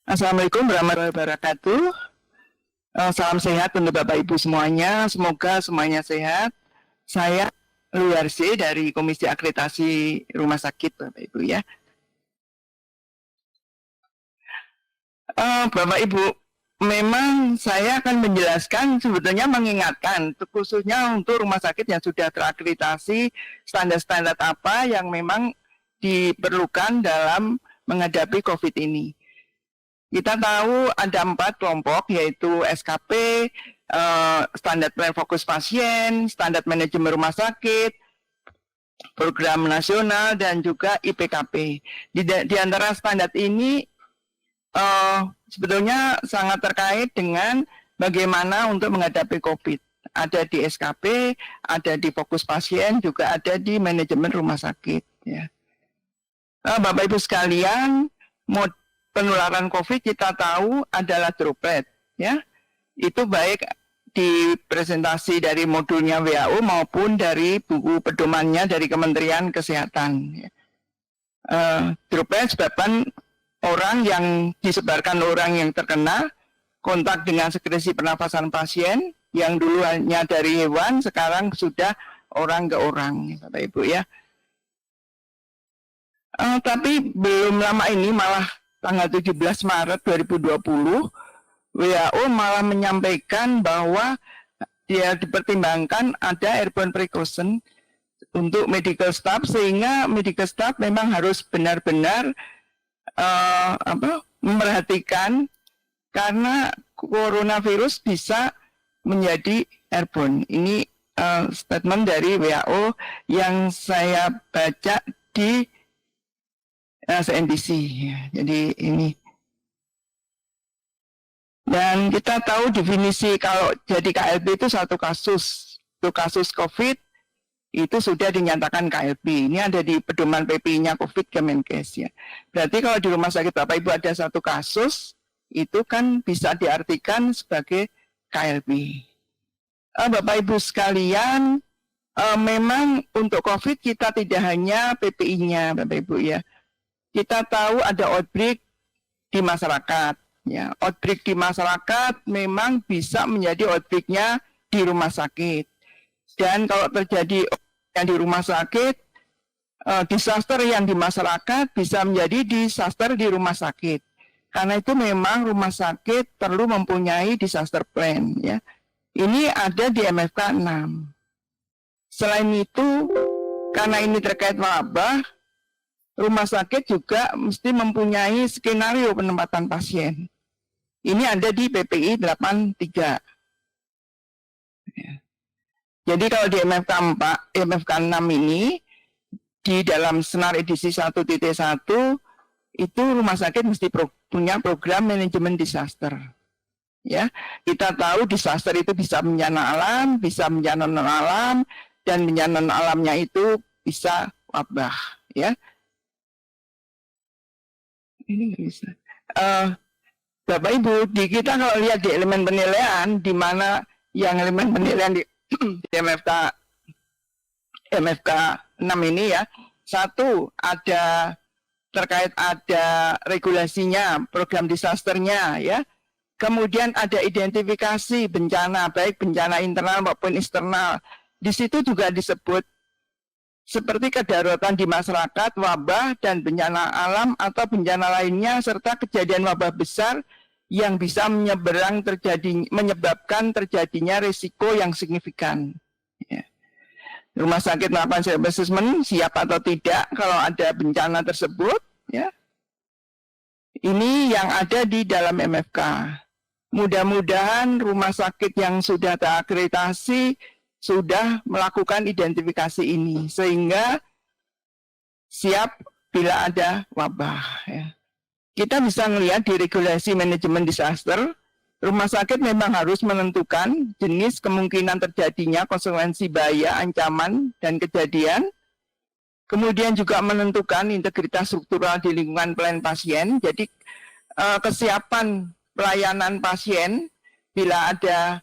Assalamualaikum warahmatullahi wabarakatuh. Salam sehat untuk Bapak Ibu semuanya. Semoga semuanya sehat. Saya Luarsi dari Komisi Akreditasi Rumah Sakit, Bapak Ibu ya. Bapak Ibu, memang saya akan menjelaskan, sebetulnya mengingatkan, khususnya untuk rumah sakit yang sudah terakreditasi, standar-standar apa yang memang diperlukan dalam menghadapi COVID ini. Kita tahu ada 4 kelompok, yaitu SKP, standar pelayanan fokus pasien, standar manajemen rumah sakit, program nasional, dan juga IPKP. Di antara standar ini sebetulnya sangat terkait dengan bagaimana untuk menghadapi COVID. Ada di SKP, ada di fokus pasien, juga ada di manajemen rumah sakit. Ya. Bapak Ibu sekalian, penularan COVID kita tahu adalah droplet, ya. Itu baik di presentasi dari modulnya WHO maupun dari buku pedomannya dari Kementerian Kesehatan. Droplet sebabkan orang yang disebarkan orang yang terkena kontak dengan sekresi pernafasan pasien yang dulu hanya dari hewan, sekarang sudah orang ke orang, Bapak Ibu ya. Tapi belum lama ini malah tanggal 17 Maret 2020, WHO malah menyampaikan bahwa dia dipertimbangkan ada airborne precaution untuk medical staff, sehingga medical staff memang harus benar-benar memperhatikan karena coronavirus bisa menjadi airborne. Ini statement dari WHO yang saya baca di CNBC. Jadi ini. Dan kita tahu definisi kalau jadi KLB itu satu kasus. Itu kasus COVID itu sudah dinyatakan KLB. Ini ada di pedoman PP-nya COVID Kemenkes ya. Berarti kalau di rumah sakit Bapak Ibu ada satu kasus, itu kan bisa diartikan sebagai KLB. Bapak Ibu sekalian, memang untuk COVID kita tidak hanya PPI-nya Bapak Ibu ya. Kita tahu ada outbreak di masyarakat. Ya, outbreak di masyarakat memang bisa menjadi outbreak-nya di rumah sakit. Dan kalau terjadi yang di rumah sakit, disaster yang di masyarakat bisa menjadi disaster di rumah sakit. Karena itu memang rumah sakit perlu mempunyai disaster plan. Ya. Ini ada di MFK 6. Selain itu, karena ini terkait wabah, rumah sakit juga mesti mempunyai skenario penempatan pasien. Ini ada di PPI 83. Ya. Jadi kalau di MFK 4, MFK 6 ini, di dalam senar edisi 1.1, itu rumah sakit mesti punya program manajemen disaster. Ya, kita tahu disaster itu bisa bencana alam, bisa bencana non alam, dan bencana non alamnya itu bisa wabah. Ya. Ini nggak bisa. Bapak Ibu, di kita kalau lihat di elemen penilaian, di mana yang elemen penilaian di MFK 6 ini ya, satu ada terkait ada regulasinya, program disasternya ya, kemudian ada identifikasi bencana, baik bencana internal maupun eksternal. Di situ juga disebut seperti kedaruratan di masyarakat, wabah, dan bencana alam atau bencana lainnya, serta kejadian wabah besar yang bisa menyebabkan terjadinya risiko yang signifikan. Ya. Rumah sakit melakukan self-assessment, siap atau tidak kalau ada bencana tersebut. Ya. Ini yang ada di dalam MFK. Mudah-mudahan rumah sakit yang sudah terakreditasi sudah melakukan identifikasi ini sehingga siap bila ada wabah. Ya. Kita bisa melihat di regulasi manajemen disaster, rumah sakit memang harus menentukan jenis kemungkinan terjadinya konsekuensi bahaya, ancaman, dan kejadian. Kemudian juga menentukan integritas struktural di lingkungan pelayanan pasien. Jadi kesiapan pelayanan pasien bila ada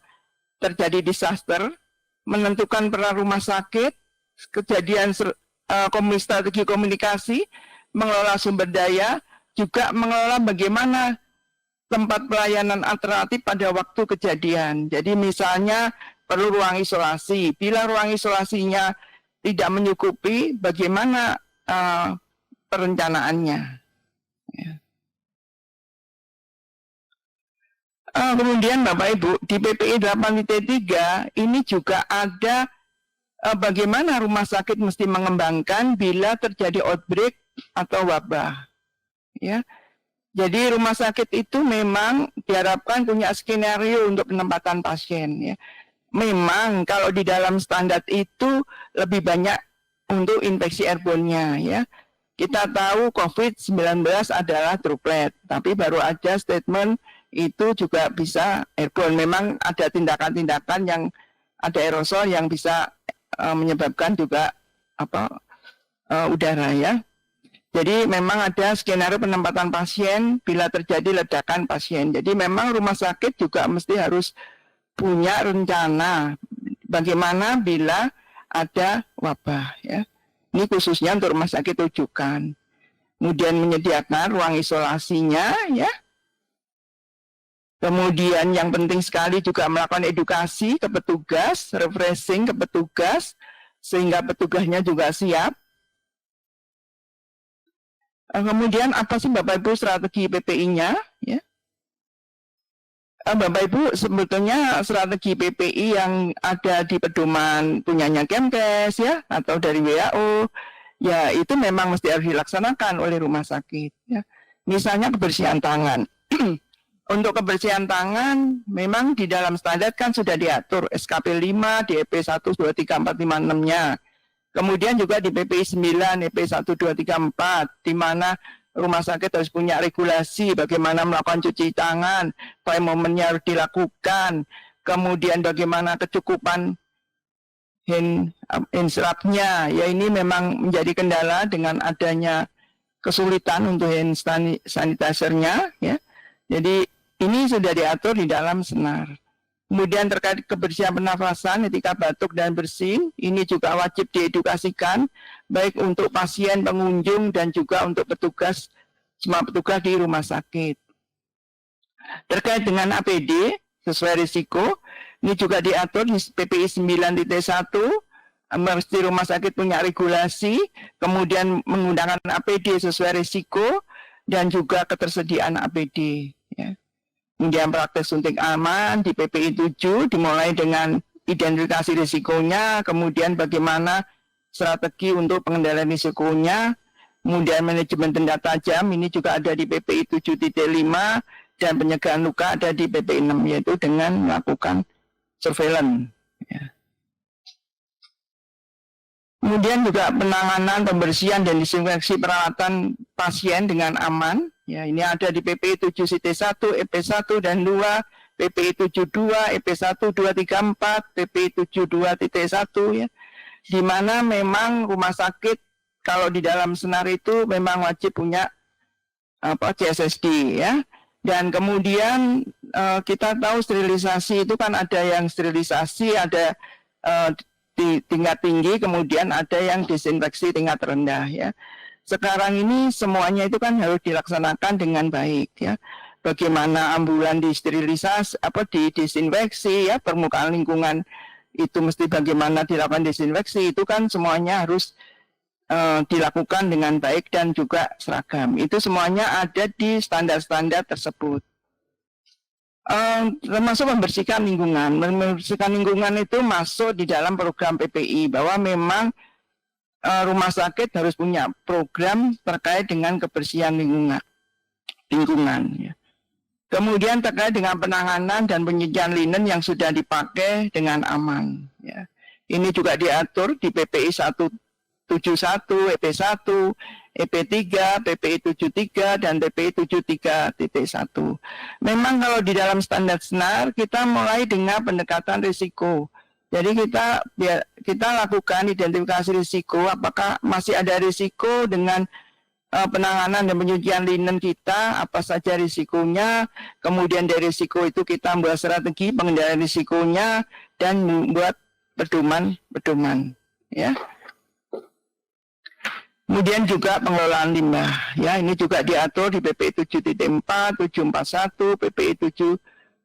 terjadi disaster, menentukan peran rumah sakit, kejadian strategi komunikasi, mengelola sumber daya, juga mengelola bagaimana tempat pelayanan alternatif pada waktu kejadian. Jadi misalnya perlu ruang isolasi. Bila ruang isolasinya tidak mencukupi, bagaimana perencanaannya? Ya. Kemudian Bapak Ibu, di PPI 8.3 ini juga ada bagaimana rumah sakit mesti mengembangkan bila terjadi outbreak atau wabah. Ya. Jadi rumah sakit itu memang diharapkan punya skenario untuk penempatan pasien. Ya. Memang kalau di dalam standar itu lebih banyak untuk infeksi airborne-nya. Ya. Kita tahu COVID-19 adalah droplet, tapi baru ada statement itu juga bisa airborne. Memang ada tindakan-tindakan yang ada aerosol yang bisa menyebabkan juga udara ya. Jadi memang ada skenario penempatan pasien bila terjadi ledakan pasien. Jadi memang rumah sakit juga mesti harus punya rencana bagaimana bila ada wabah ya. Ini khususnya untuk rumah sakit rujukan. Kemudian menyediakan ruang isolasinya ya. Kemudian yang penting sekali juga melakukan edukasi ke petugas, refreshing ke petugas sehingga petugasnya juga siap. Kemudian apa sih Bapak Ibu strategi PPI-nya? Ya. Bapak Ibu sebetulnya strategi PPI yang ada di pedoman punyanya Kemkes ya atau dari WHO ya itu memang mesti harus dilaksanakan oleh rumah sakit. Ya. Misalnya kebersihan tangan. Untuk kebersihan tangan memang di dalam standar kan sudah diatur SKP 5 di EP 1, 2, 3, 4, 5, 6-nya. Kemudian juga di PPI 9, EP 1, 2, 3, 4, di mana rumah sakit harus punya regulasi bagaimana melakukan cuci tangan, pada momennya harus dilakukan, kemudian bagaimana kecukupan hand swab-nya. Ya ini memang menjadi kendala dengan adanya kesulitan untuk hand sanitizer-nya. Ya. Jadi ini sudah diatur di dalam senar. Kemudian terkait kebersihan pernafasan, etika batuk dan bersin, ini juga wajib diedukasikan, baik untuk pasien, pengunjung, dan juga untuk petugas, semua petugas di rumah sakit. Terkait dengan APD, sesuai risiko, ini juga diatur di PPI 9.1, mesti rumah sakit punya regulasi, kemudian menggunakan APD sesuai risiko, dan juga ketersediaan APD. Ya. Kemudian praktek suntik aman di PPI 7 dimulai dengan identifikasi risikonya, kemudian bagaimana strategi untuk pengendalian risikonya, kemudian manajemen denda tajam ini juga ada di PPI 7.5 dan pencegahan luka ada di PPI 6 yaitu dengan melakukan surveillance. Ya. Kemudian juga penanganan, pembersihan dan disinfeksi peralatan pasien dengan aman. Ya, ini ada di PPI 7 CT1, EP1 dan 2, PPI 72, EP1, 2, 3, 4, PPI 72.1 ya. Di mana memang rumah sakit kalau di dalam senar itu memang wajib punya CSSD ya. Dan kemudian kita tahu sterilisasi itu kan ada yang sterilisasi, ada di tingkat tinggi, kemudian ada yang disinfeksi tingkat rendah ya. Sekarang ini semuanya itu kan harus dilaksanakan dengan baik ya. Bagaimana ambulan disterilisasi, disinfeksi ya, permukaan lingkungan itu mesti bagaimana dilakukan disinfeksi, itu kan semuanya harus dilakukan dengan baik dan juga seragam. Itu semuanya ada di standar-standar tersebut. Termasuk membersihkan lingkungan. Membersihkan lingkungan itu masuk di dalam program PPI bahwa memang rumah sakit harus punya program terkait dengan kebersihan lingkungan. Ya. Kemudian terkait dengan penanganan dan penyucian linen yang sudah dipakai dengan aman. Ya. Ini juga diatur di PPI 171, EP1, EP3, PPI 73, dan PPI 73.1. Memang kalau di dalam standar senar, kita mulai dengan pendekatan risiko. Jadi kita lakukan identifikasi risiko, apakah masih ada risiko dengan penanganan dan penyucian linen kita, apa saja risikonya, kemudian dari risiko itu kita membuat strategi pengendalian risikonya, dan membuat pedoman-pedoman. Ya. Kemudian juga pengelolaan limbah, ya ini juga diatur di PPI 7.4, 741, PPI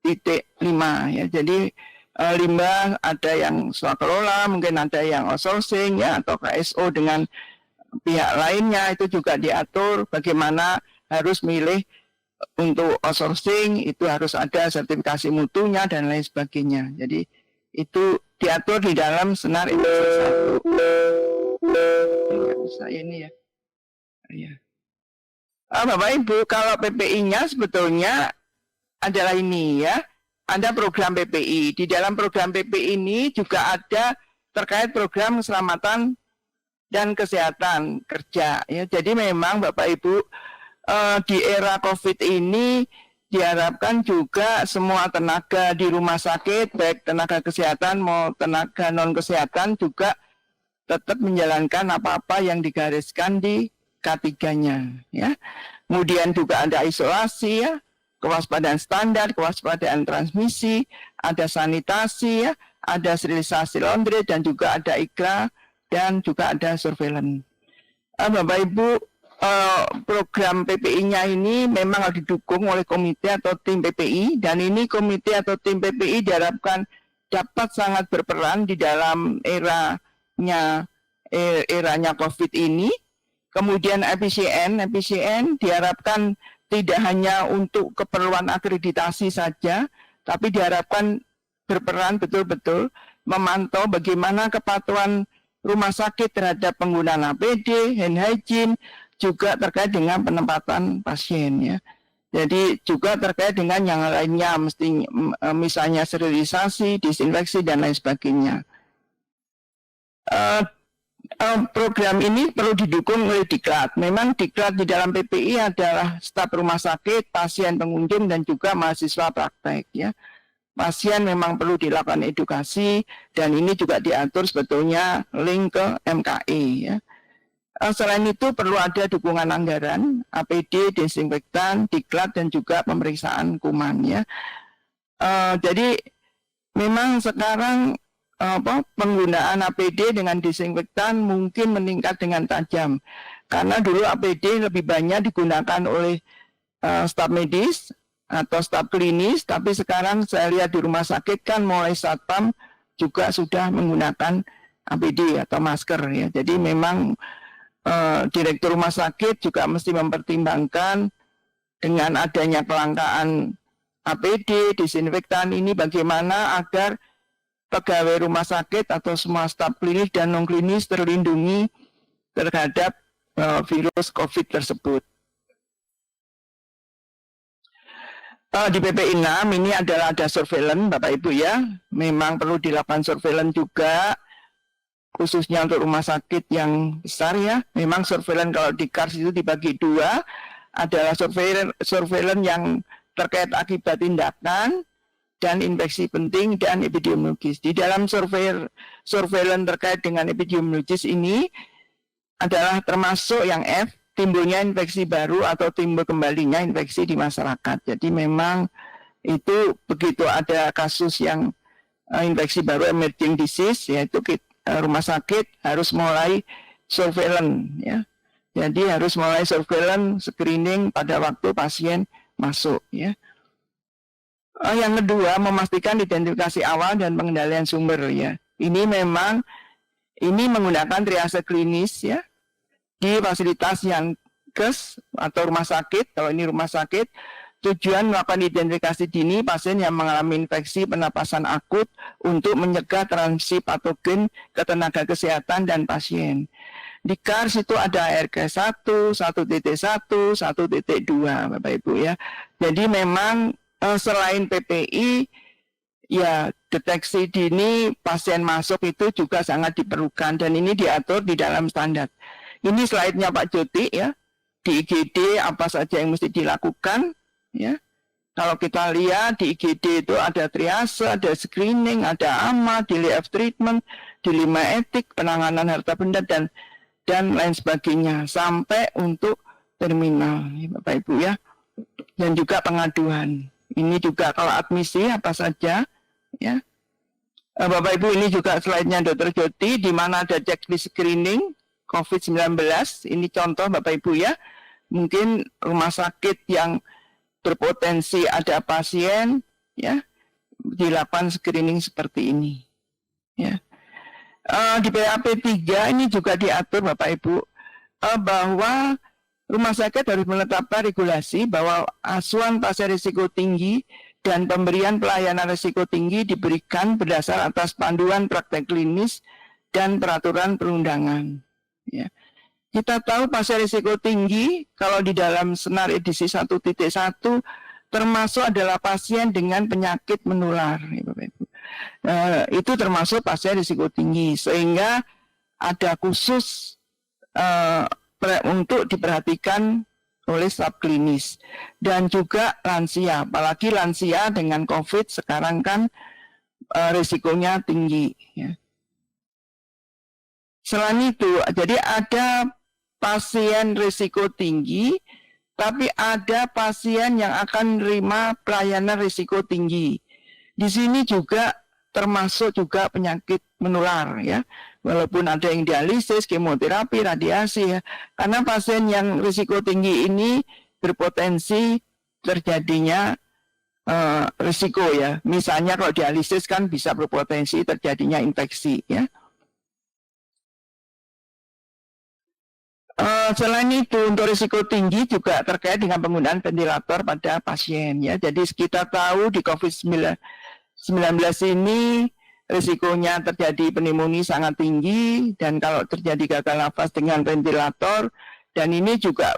7.5 ya. Jadi limbah ada yang swakelola, mungkin ada yang outsourcing ya atau KSO dengan pihak lainnya, itu juga diatur bagaimana harus milih untuk outsourcing, itu harus ada sertifikasi mutunya dan lain sebagainya. Jadi itu diatur di dalam Senar Indonesia 1. Saya ini ya. Ya. Bapak Ibu, kalau PPI-nya sebetulnya adalah ini ya. Ada program PPI. Di dalam program PPI ini juga ada terkait program keselamatan dan kesehatan kerja ya. Jadi memang Bapak Ibu di era COVID ini diharapkan juga semua tenaga di rumah sakit, baik tenaga kesehatan maupun tenaga non kesehatan juga tetap menjalankan apa-apa yang digariskan di K3-nya ya. Kemudian juga ada isolasi ya, kewaspadaan standar, kewaspadaan transmisi, ada sanitasi ya, ada sterilisasi laundry dan juga ada IKRA dan juga ada surveillance. Bapak Ibu, program PPI-nya ini memang didukung oleh komite atau tim PPI, dan ini komite atau tim PPI diharapkan dapat sangat berperan di dalam eranya COVID ini. Kemudian efisien diharapkan tidak hanya untuk keperluan akreditasi saja, tapi diharapkan berperan betul-betul memantau bagaimana kepatuhan rumah sakit terhadap penggunaan APD, hand hygiene, juga terkait dengan penempatan pasien ya. Jadi juga terkait dengan yang lainnya, mesti misalnya sterilisasi, disinfeksi dan lain sebagainya. Program ini perlu didukung oleh Diklat. Memang Diklat di dalam PPI adalah staf rumah sakit, pasien, pengunjung dan juga mahasiswa praktek ya. Pasien memang perlu dilakukan edukasi dan ini juga diatur sebetulnya link ke MKE ya. Selain itu perlu ada dukungan anggaran, APD, desinfektan, Diklat dan juga pemeriksaan kuman ya. Jadi memang sekarang penggunaan APD dengan desinfektan mungkin meningkat dengan tajam. Karena dulu APD lebih banyak digunakan oleh staf medis atau staf klinis, tapi sekarang saya lihat di rumah sakit kan mulai satpam juga sudah menggunakan APD atau masker ya. Jadi memang direktur rumah sakit juga mesti mempertimbangkan dengan adanya kelangkaan APD, desinfektan ini bagaimana agar pegawai rumah sakit atau semua staf klinis dan non klinis terlindungi terhadap virus COVID tersebut. Di PPI 6 ini adalah ada surveillance Bapak Ibu ya, memang perlu dilakukan surveillance juga khususnya untuk rumah sakit yang besar ya. Memang surveillance kalau di KARS itu dibagi dua, adalah surveillance yang terkait akibat tindakan dan infeksi penting dan epidemiologis. Di dalam surveillance terkait dengan epidemiologis ini adalah termasuk yang F, timbulnya infeksi baru atau timbul kembalinya infeksi di masyarakat. Jadi memang itu begitu ada kasus yang infeksi baru emerging disease, yaitu rumah sakit harus mulai surveillance ya. Jadi harus mulai surveillance screening pada waktu pasien masuk ya. Yang kedua, memastikan identifikasi awal dan pengendalian sumber ya. Ini memang menggunakan triase klinis ya di fasilitas yang kes atau rumah sakit. Kalau ini rumah sakit, tujuan melakukan identifikasi dini pasien yang mengalami infeksi pernapasan akut untuk mencegah transmisi patogen ke tenaga kesehatan dan pasien. Di KARS itu ada RK1, 1.1, 1.2 Bapak Ibu ya. Jadi memang selain PPI ya deteksi dini pasien masuk itu juga sangat diperlukan dan ini diatur di dalam standar. Ini slide-nya Pak Joti ya. Di IGD apa saja yang mesti dilakukan ya. Kalau kita lihat di IGD itu ada triase, ada screening, ada AMA, delay of treatment, dilema etik, penanganan harta benda dan lain sebagainya sampai untuk terminal ya, Bapak Ibu ya. Dan juga pengaduan. Ini juga kalau admisi apa saja ya. Bapak Ibu ini juga slide-nya Dr. Joti di mana ada checklist screening COVID-19, ini contoh Bapak Ibu ya, mungkin rumah sakit yang berpotensi ada pasien ya, dilakukan screening seperti ini ya. Di PAP 3 ini juga diatur Bapak Ibu bahwa rumah sakit harus menetapkan regulasi bahwa asuhan pasien risiko tinggi dan pemberian pelayanan risiko tinggi diberikan berdasar atas panduan praktek klinis dan peraturan perundangan. Ya. Kita tahu pasien risiko tinggi kalau di dalam senar edisi 1.1 termasuk adalah pasien dengan penyakit menular. Ya, Bapak Ibu. Itu termasuk pasien risiko tinggi sehingga ada khusus untuk diperhatikan oleh staf klinis dan juga lansia, apalagi lansia dengan COVID sekarang kan risikonya tinggi. Ya. Selain itu, jadi ada pasien risiko tinggi, tapi ada pasien yang akan menerima pelayanan risiko tinggi. Di sini juga termasuk juga penyakit menular ya. Walaupun ada yang dialisis, kemoterapi, radiasi ya. Karena pasien yang risiko tinggi ini berpotensi terjadinya risiko ya. Misalnya kalau dialisis kan bisa berpotensi terjadinya infeksi ya. Selain itu untuk risiko tinggi juga terkait dengan penggunaan ventilator pada pasien ya. Jadi kita tahu di COVID-19 ini risikonya terjadi pneumonia sangat tinggi dan kalau terjadi gagal nafas dengan ventilator dan ini juga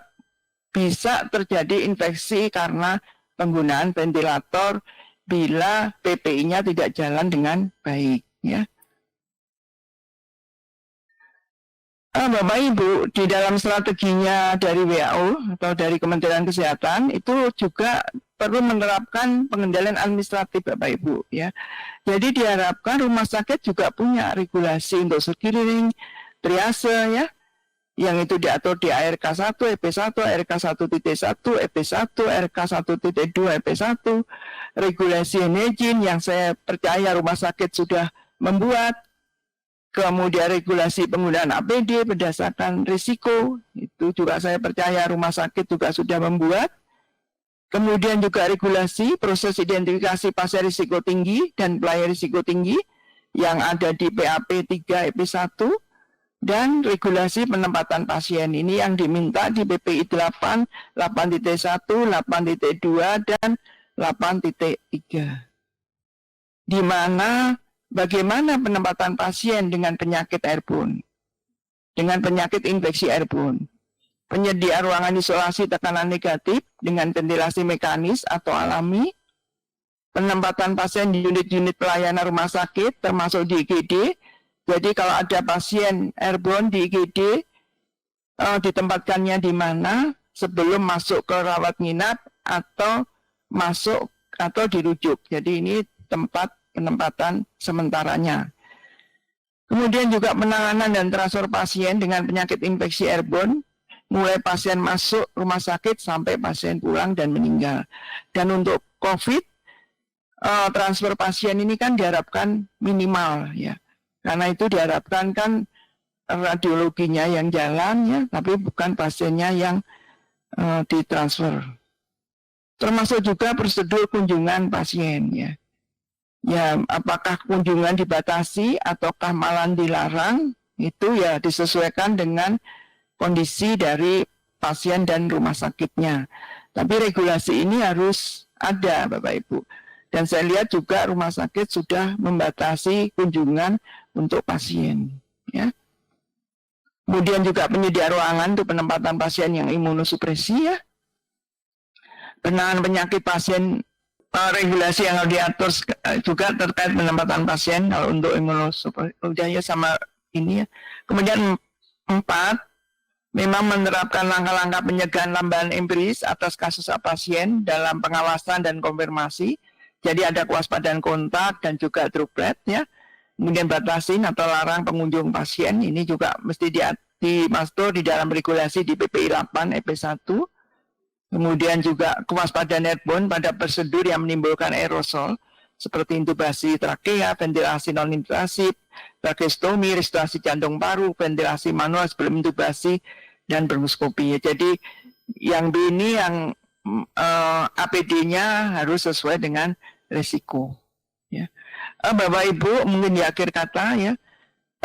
bisa terjadi infeksi karena penggunaan ventilator bila PPI-nya tidak jalan dengan baik ya. Bapak Ibu, di dalam strateginya dari WHO atau dari Kementerian Kesehatan itu juga perlu menerapkan pengendalian administratif Bapak Ibu ya. Jadi diharapkan rumah sakit juga punya regulasi untuk screening, triase ya, yang itu diatur di ARK 1, EP1, ARK 1.1, EP1, ARK 1.2, EP1, regulasi hygiene yang saya percaya rumah sakit sudah membuat. Kemudian regulasi penggunaan APD berdasarkan risiko, itu juga saya percaya rumah sakit juga sudah membuat. Kemudian juga regulasi proses identifikasi pasien risiko tinggi dan pelayan risiko tinggi yang ada di PAP 3 EP1 dan regulasi penempatan pasien ini yang diminta di PPI 8, 8.1, 8.2 dan 8.3. Di mana bagaimana penempatan pasien dengan penyakit airborne, dengan penyakit infeksi airborne. Penyedia ruangan isolasi tekanan negatif dengan ventilasi mekanis atau alami, penempatan pasien di unit-unit pelayanan rumah sakit termasuk di IGD. Jadi kalau ada pasien airborne di IGD, ditempatkannya di mana sebelum masuk ke rawat nginap atau masuk atau dirujuk. Jadi ini tempat penempatan sementaranya. Kemudian juga penanganan dan transfer pasien dengan penyakit infeksi airborne, mulai pasien masuk rumah sakit sampai pasien pulang dan meninggal. Dan untuk COVID, transfer pasien ini kan diharapkan minimal ya. Karena itu diharapkan kan radiologinya yang jalan ya, tapi bukan pasiennya yang ditransfer. Termasuk juga prosedur kunjungan pasien ya. Ya, apakah kunjungan dibatasi ataukah malah dilarang, itu ya disesuaikan dengan kondisi dari pasien dan rumah sakitnya. Tapi regulasi ini harus ada, Bapak Ibu. Dan saya lihat juga rumah sakit sudah membatasi kunjungan untuk pasien. Ya. Kemudian juga penyedia ruangan untuk penempatan pasien yang imunosupresi ya. Penanganan penyakit pasien, regulasi yang harus diatur juga terkait penempatan pasien kalau untuk imunosupresi sama ini ya. Kemudian 4, memang menerapkan langkah-langkah pencegahan tambahan empiris atas kasus pasien dalam pengawasan dan konfirmasi. Jadi ada kewaspadaan kontak dan juga droplet ya. Kemudian batasin atau larang pengunjung pasien, ini juga mesti dimasuk di dalam regulasi di PPI 8 EP1. Kemudian juga kewaspadaan airborne pada prosedur yang menimbulkan aerosol seperti intubasi trakea, ventilasi non-invasif, tracheostomi, restorasi jantung paru, ventilasi manual sebelum intubasi, dan bronkoskopi. Jadi yang B ini yang APD-nya harus sesuai dengan risiko. Ya. Bapak Ibu, mungkin di akhir kata ya,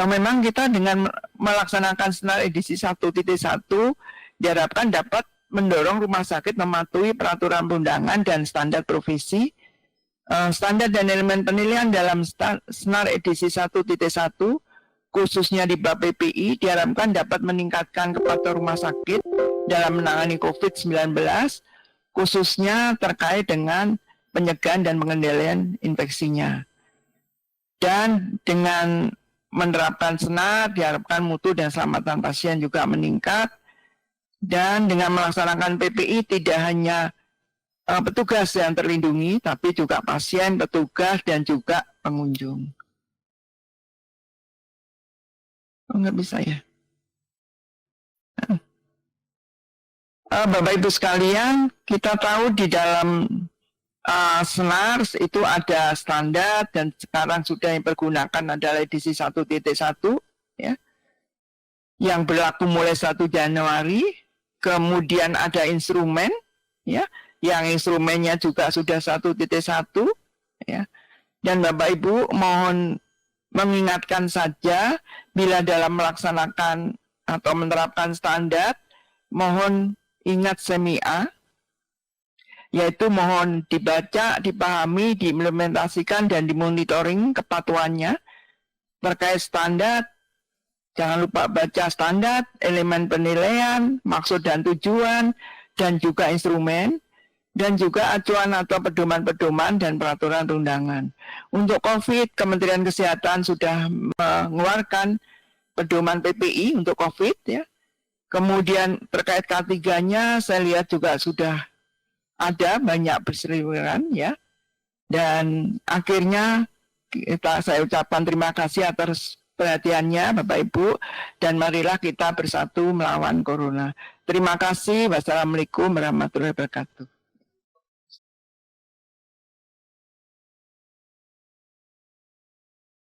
memang kita dengan melaksanakan senar edisi 1.1 diharapkan dapat mendorong rumah sakit mematuhi peraturan perundangan dan standar profesi. Standar dan elemen penilaian dalam senar edisi 1.1 khususnya di bab PPI diharapkan dapat meningkatkan kepatuhan rumah sakit dalam menangani COVID-19 khususnya terkait dengan pencegahan dan pengendalian infeksinya. Dan dengan menerapkan senar diharapkan mutu dan keselamatan pasien juga meningkat. Dan dengan melaksanakan PPI tidak hanya petugas yang terlindungi, tapi juga pasien, petugas, dan juga pengunjung. Oh, nggak bisa ya? Bapak Ibu sekalian, kita tahu di dalam senar itu ada standar dan sekarang sudah yang pergunakan adalah edisi 1.1 ya, yang berlaku mulai 1 Januari. Kemudian ada instrumen ya, yang instrumennya juga sudah 1.1 ya. Dan Bapak Ibu mohon mengingatkan saja bila dalam melaksanakan atau menerapkan standar mohon ingat SEMIA, yaitu mohon dibaca, dipahami, diimplementasikan, dan dimonitoring kepatuhannya terkait standar. Jangan lupa baca standar, elemen penilaian, maksud dan tujuan, dan juga instrumen, dan juga acuan atau pedoman-pedoman dan peraturan perundangan. Untuk COVID, Kementerian Kesehatan sudah mengeluarkan pedoman PPI untuk COVID, ya. Kemudian terkait K3-nya saya lihat juga sudah ada banyak berseliweran ya. Dan akhirnya saya ucapkan terima kasih atas perhatiannya Bapak Ibu, dan marilah kita bersatu melawan corona. Terima kasih. Wassalamualaikum warahmatullahi wabarakatuh.